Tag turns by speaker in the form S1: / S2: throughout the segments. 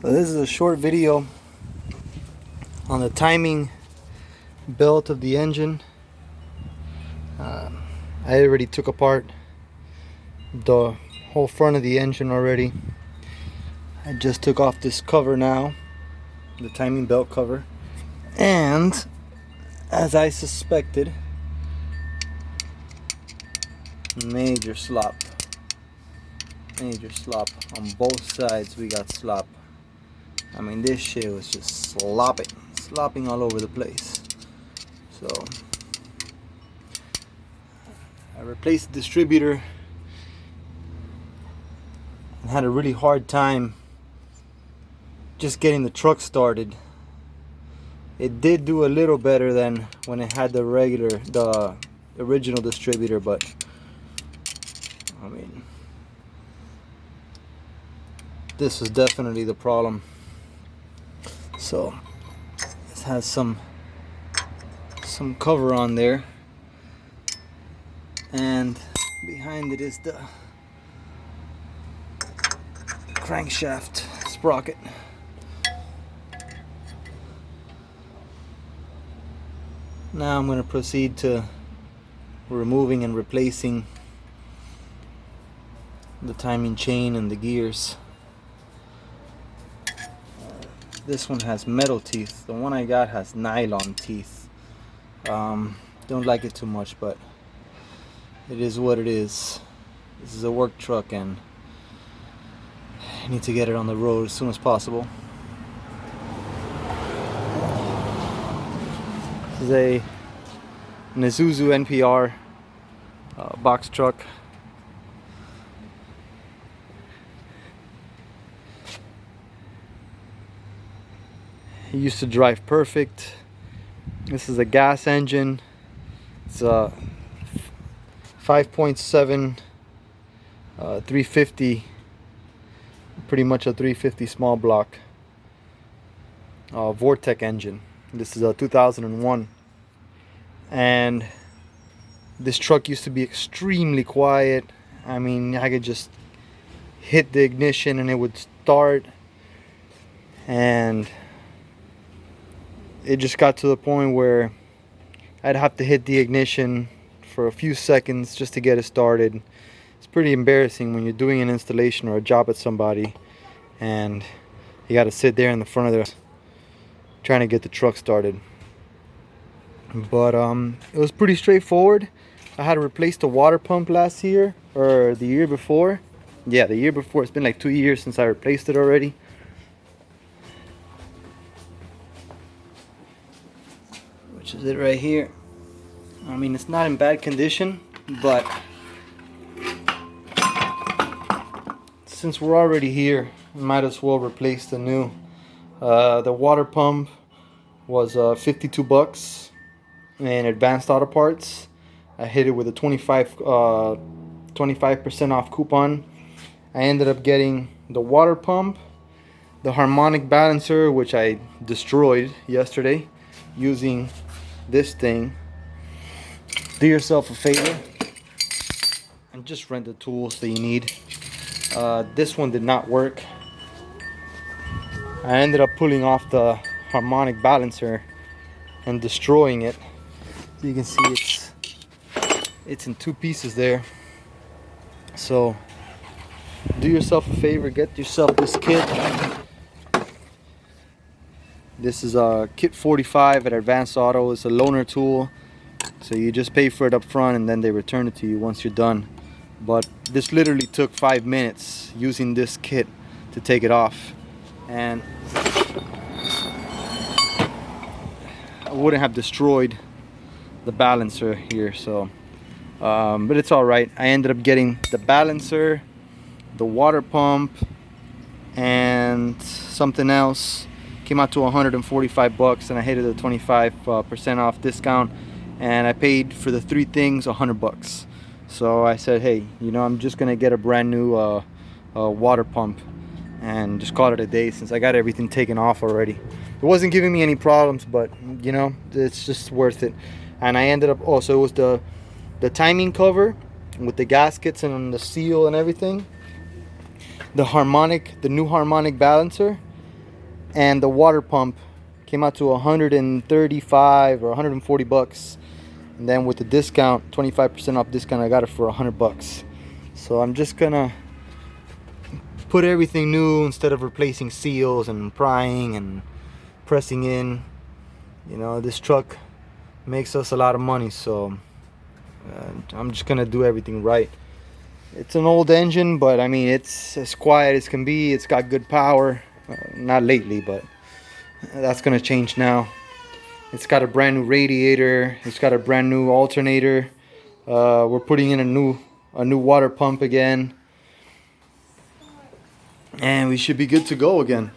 S1: So this is a short video on the timing belt of the engine. I already took apart the whole front of the engine already. I just took off this cover now, the timing belt cover, and as I suspected, major slop on both sides. We got slop. I mean, this shit was just slopping all over the place. So I replaced the distributor and had a really hard time just getting the truck started. It did do a little better than when it had the original distributor, but I mean, this was definitely the problem. So this has some cover on there, and behind it is the crankshaft sprocket. Now I'm going to proceed to removing and replacing the timing chain and the gears. This one has metal teeth. The one I got has nylon teeth. Don't like it too much, but it is what it is. This is a work truck and I need to get it on the road as soon as possible. This is an Isuzu NPR box truck. It used to drive perfect. This is a gas engine. It's a 5.7 350, pretty much a 350 small block vortec engine. This is a 2001, and this truck used to be extremely quiet. I mean, I could just hit the ignition and it would start, and it just got to the point where I'd have to hit the ignition for a few seconds just to get it started. It's pretty embarrassing when you're doing an installation or a job at somebody and you got to sit there in the front of the trying to get the truck started. But it was pretty straightforward. I had to replace the water pump last year, or the year before. Yeah, the year before. It's been like 2 years since I replaced it already. Which is it right here. I mean, it's not in bad condition, but since we're already here, might as well replace the new. The water pump was 52 bucks in Advanced Auto Parts. I hit it with a 25% off coupon. I ended up getting the water pump, the harmonic balancer, which I destroyed yesterday using this thing. Do yourself a favor and just rent the tools that you need. This one did not work. I ended up pulling off the harmonic balancer and destroying it. So you can see it's in two pieces there. So do yourself a favor, get yourself this kit. This is a kit 45 at Advanced Auto. It's a loaner tool, so you just pay for it up front and then they return it to you once you're done. But this literally took 5 minutes using this kit to take it off, and I wouldn't have destroyed the balancer here. So but it's all right. I ended up getting the balancer, the water pump, and something else. Came out to 145 bucks, and I hit it a 25% off discount, and I paid for the three things 100 bucks. So I said, hey, you know, I'm just gonna get a brand new water pump and just call it a day, since I got everything taken off already. It wasn't giving me any problems, but you know, it's just worth it. And I ended up, oh, so it was the timing cover with the gaskets and the seal and everything, the new harmonic balancer, and the water pump came out to 135 or 140 bucks. And then with the discount, 25% off discount, I got it for 100 bucks. So I'm just gonna put everything new instead of replacing seals and prying and pressing in. You know, this truck makes us a lot of money, so I'm just gonna do everything right. It's an old engine, but I mean, it's as quiet as can be. It's got good power. Not lately, but that's gonna change now. It's got a brand new radiator. It's got a brand new alternator. We're putting in a new water pump again, and we should be good to go again.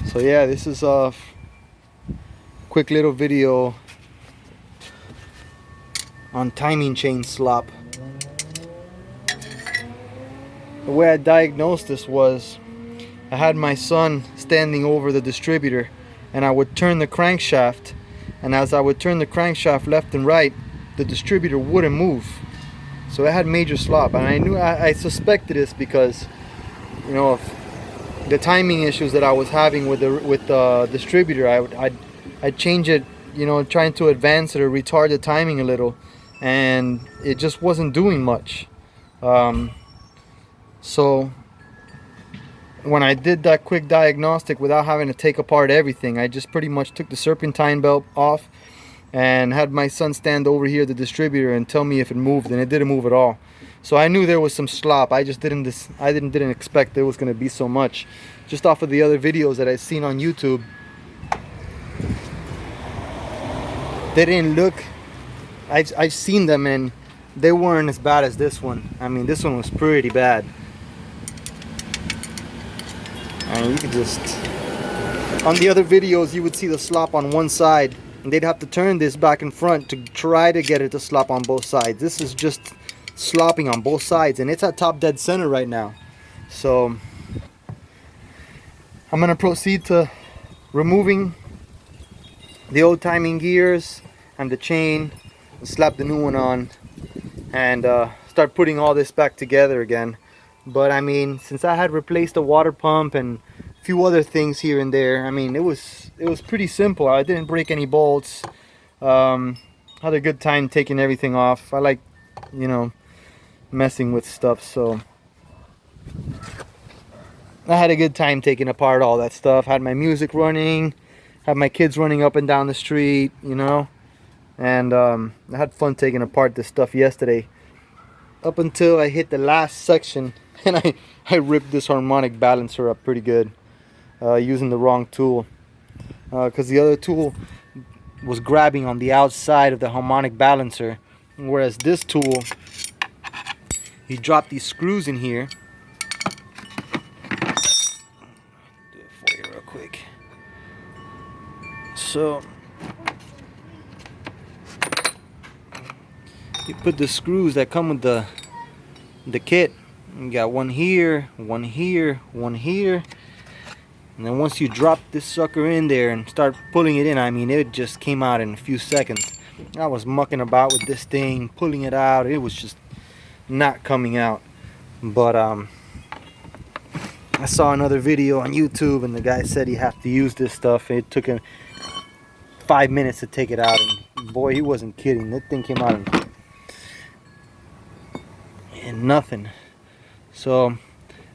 S1: So yeah, this is a quick little video on timing chain slop. The way I diagnosed this was, I had my son standing over the distributor, and I would turn the crankshaft, and as I would turn the crankshaft left and right, the distributor wouldn't move. So it had major slop, and I suspected this because, you know, of the timing issues that I was having with the distributor. I'd change it, you know, trying to advance it or retard the timing a little, and it just wasn't doing much. So when I did that quick diagnostic without having to take apart everything, I just pretty much took the serpentine belt off and had my son stand over here, the distributor, and tell me if it moved, and it didn't move at all. So I knew there was some slop. I just didn't expect there was going to be so much, just off of the other videos that I've seen on YouTube. They didn't look, I've seen them, and they weren't as bad as this one. I mean, this one was pretty bad. And you could just, on the other videos, you would see the slop on one side, and they'd have to turn this back and front to try to get it to slop on both sides. This is just slopping on both sides, and it's at top dead center right now. So I'm gonna proceed to removing the old timing gears and the chain, and slap the new one on, and start putting all this back together again. But I mean, since I had replaced the water pump and a few other things here and there, I mean, it was pretty simple. I didn't break any bolts. Had a good time taking everything off. I like, you know, messing with stuff, so I had a good time taking apart all that stuff. Had my music running, had my kids running up and down the street, you know, and I had fun taking apart this stuff yesterday, up until I hit the last section, and I ripped this harmonic balancer up pretty good, using the wrong tool, because the other tool was grabbing on the outside of the harmonic balancer, whereas this tool, you drop these screws in here. Do it for you real quick. So you put the screws that come with the kit. You got one here, one here, one here, and then once you drop this sucker in there and start pulling it in, I mean, it just came out in a few seconds. I was mucking about with this thing, pulling it out. It was just not coming out. But I saw another video on YouTube, and the guy said you have to use this stuff. It took him 5 minutes to take it out, and boy, he wasn't kidding. That thing came out and nothing. So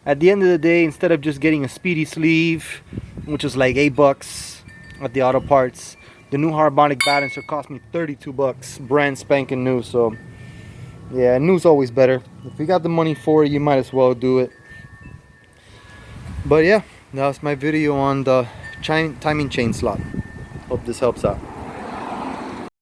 S1: at the end of the day, instead of just getting a speedy sleeve, which was like $8 at the auto parts, the new harmonic balancer cost me 32 bucks, brand spanking new. So yeah, new's always better. If you got the money for it, you might as well do it. But yeah, that was my video on the timing chain slot. Hope this helps out.